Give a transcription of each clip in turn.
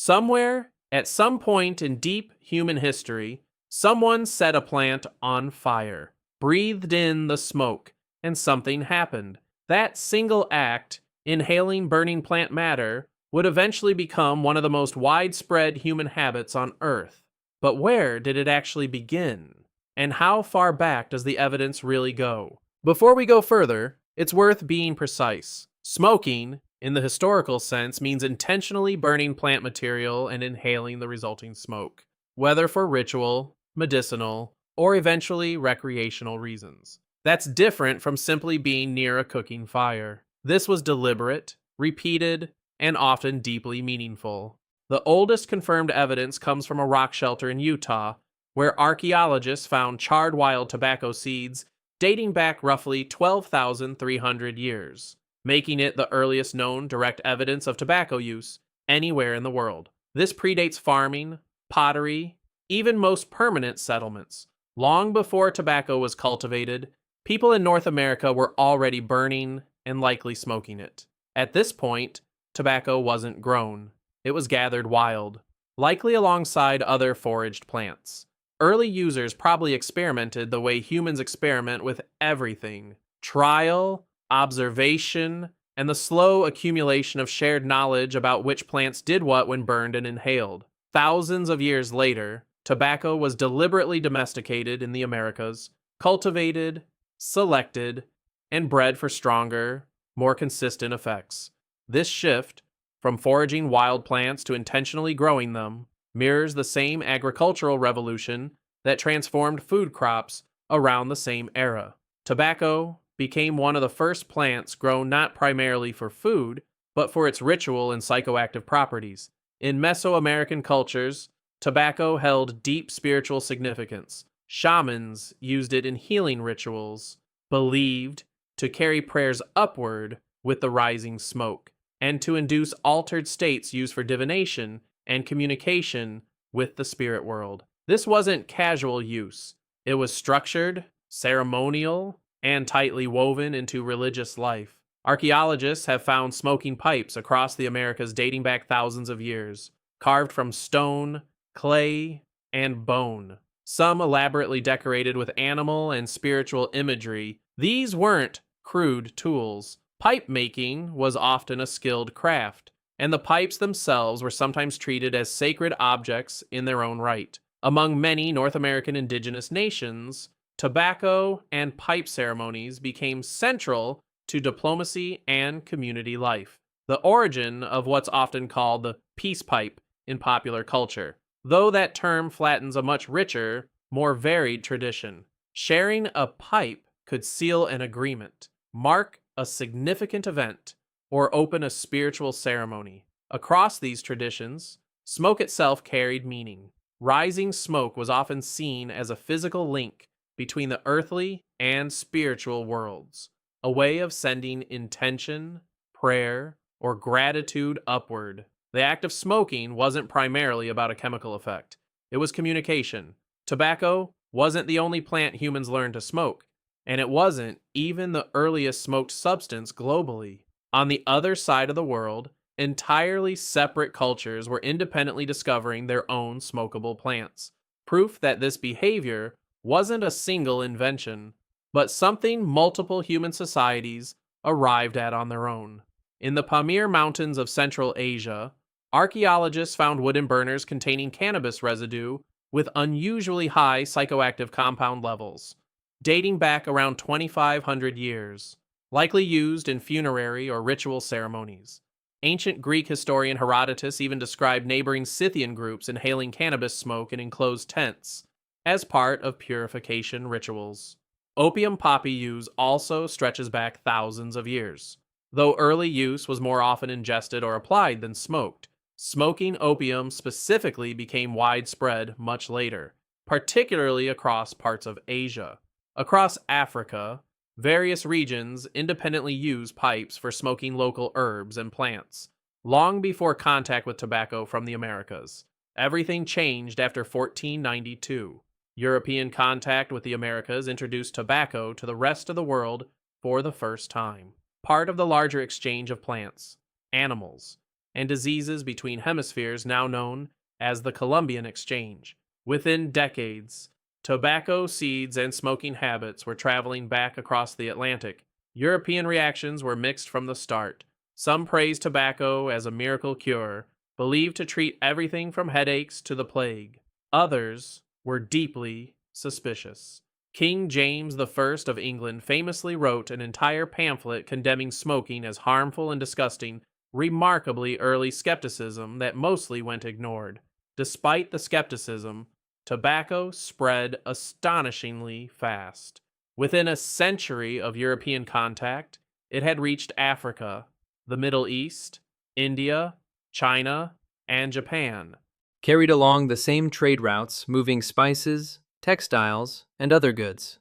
Somewhere, at some point in deep human history, someone set a plant on fire, breathed in the smoke, and something happened. That single act, inhaling burning plant matter, would eventually become one of the most widespread human habits on Earth. But where did it actually begin? And how far back does the evidence really go? Before we go further, it's worth being precise. Smoking, in the historical sense, means intentionally burning plant material and inhaling the resulting smoke, whether for ritual, medicinal, or eventually recreational reasons. That's different from simply being near a cooking fire. This was deliberate, repeated, and often deeply meaningful. The oldest confirmed evidence comes from a rock shelter in Utah, where archaeologists found charred wild tobacco seeds dating back roughly 12,300 years, making it the earliest known direct evidence of tobacco use anywhere in the world. This predates farming, pottery, even most permanent settlements. Long before tobacco was cultivated, people in North America were already burning and likely smoking it. At this point, tobacco wasn't grown. It was gathered wild, likely alongside other foraged plants. Early users probably experimented the way humans experiment with everything: trial, observation, and the slow accumulation of shared knowledge about which plants did what when burned and inhaled. Thousands of years later, tobacco was deliberately domesticated in the Americas, cultivated, selected, and bred for stronger, more consistent effects. This shift, from foraging wild plants to intentionally growing them, mirrors the same agricultural revolution that transformed food crops around the same era. Tobacco became one of the first plants grown not primarily for food, but for its ritual and psychoactive properties. In Mesoamerican cultures, tobacco held deep spiritual significance. Shamans used it in healing rituals, believed to carry prayers upward with the rising smoke, and to induce altered states used for divination and communication with the spirit world. This wasn't casual use. It was structured, ceremonial, and tightly woven into religious life. Archaeologists have found smoking pipes across the Americas dating back thousands of years, carved from stone, clay, and bone. Some elaborately decorated with animal and spiritual imagery. These weren't crude tools. Pipe making was often a skilled craft, and the pipes themselves were sometimes treated as sacred objects in their own right. Among many North American indigenous nations, tobacco and pipe ceremonies became central to diplomacy and community life, the origin of what's often called the peace pipe in popular culture, though that term flattens a much richer, more varied tradition. Sharing a pipe could seal an agreement, mark a significant event, or open a spiritual ceremony. Across these traditions, smoke itself carried meaning. Rising smoke was often seen as a physical link between the earthly and spiritual worlds, a way of sending intention, prayer, or gratitude upward. The act of smoking wasn't primarily about a chemical effect. It was communication. Tobacco wasn't the only plant humans learned to smoke, and it wasn't even the earliest smoked substance globally. On the other side of the world, entirely separate cultures were independently discovering their own smokable plants, proof that this behavior wasn't a single invention, but something multiple human societies arrived at on their own. In the Pamir Mountains of Central Asia, archaeologists found wooden burners containing cannabis residue with unusually high psychoactive compound levels, dating back around 2,500 years, likely used in funerary or ritual ceremonies. Ancient Greek historian Herodotus even described neighboring Scythian groups inhaling cannabis smoke in enclosed tents as part of purification rituals. Opium poppy use also stretches back thousands of years. Though early use was more often ingested or applied than smoked, smoking opium specifically became widespread much later, particularly across parts of Asia. Across Africa, various regions independently use pipes for smoking local herbs and plants, long before contact with tobacco from the Americas. Everything changed after 1492. European contact with the Americas introduced tobacco to the rest of the world for the first time. Part of the larger exchange of plants, animals, and diseases between hemispheres now known as the Columbian Exchange. Within decades, tobacco seeds and smoking habits were traveling back across the Atlantic. European reactions were mixed from the start. Some praised tobacco as a miracle cure, believed to treat everything from headaches to the plague. Others were deeply suspicious. King James I of England famously wrote an entire pamphlet condemning smoking as harmful and disgusting, remarkably early skepticism that mostly went ignored. Despite the skepticism, tobacco spread astonishingly fast. Within a century of European contact, it had reached Africa, the Middle East, India, China, and Japan. Carried along the same trade routes, moving spices, textiles, and other goods.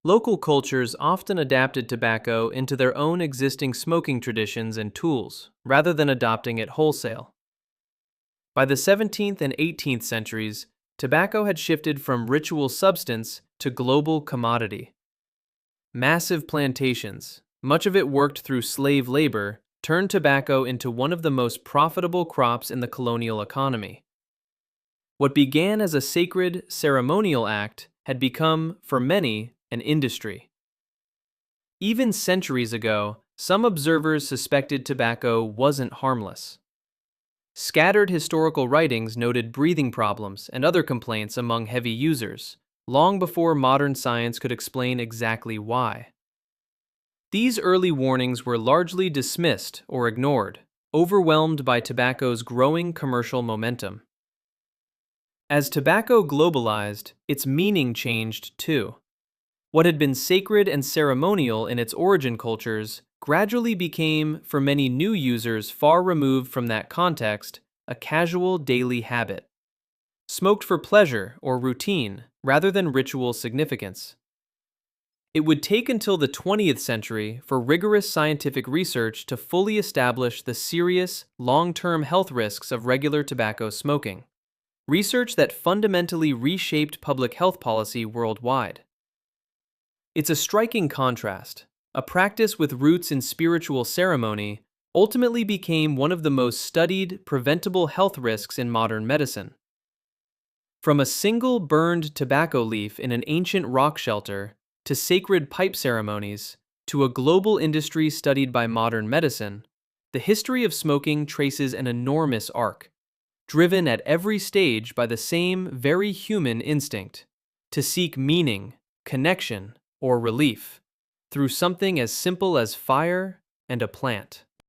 Local cultures often adapted tobacco into their own existing smoking traditions and tools, rather than adopting it wholesale. By the 17th and 18th centuries, tobacco had shifted from ritual substance to global commodity. Massive plantations, much of it worked through slave labor, turned tobacco into one of the most profitable crops in the colonial economy. What began as a sacred, ceremonial act had become, for many, an industry. Even centuries ago, some observers suspected tobacco wasn't harmless. Scattered historical writings noted breathing problems and other complaints among heavy users, long before modern science could explain exactly why. These early warnings were largely dismissed or ignored, overwhelmed by tobacco's growing commercial momentum. As tobacco globalized, its meaning changed too. What had been sacred and ceremonial in its origin cultures gradually became, for many new users far removed from that context, a casual daily habit. Smoked for pleasure or routine, rather than ritual significance. It would take until the 20th century for rigorous scientific research to fully establish the serious, long-term health risks of regular tobacco smoking. Research that fundamentally reshaped public health policy worldwide. It's a striking contrast. A practice with roots in spiritual ceremony ultimately became one of the most studied, preventable health risks in modern medicine. From a single burned tobacco leaf in an ancient rock shelter, to sacred pipe ceremonies, to a global industry studied by modern medicine, the history of smoking traces an enormous arc, driven at every stage by the same very human instinct, to seek meaning, connection, or relief, through something as simple as fire and a plant.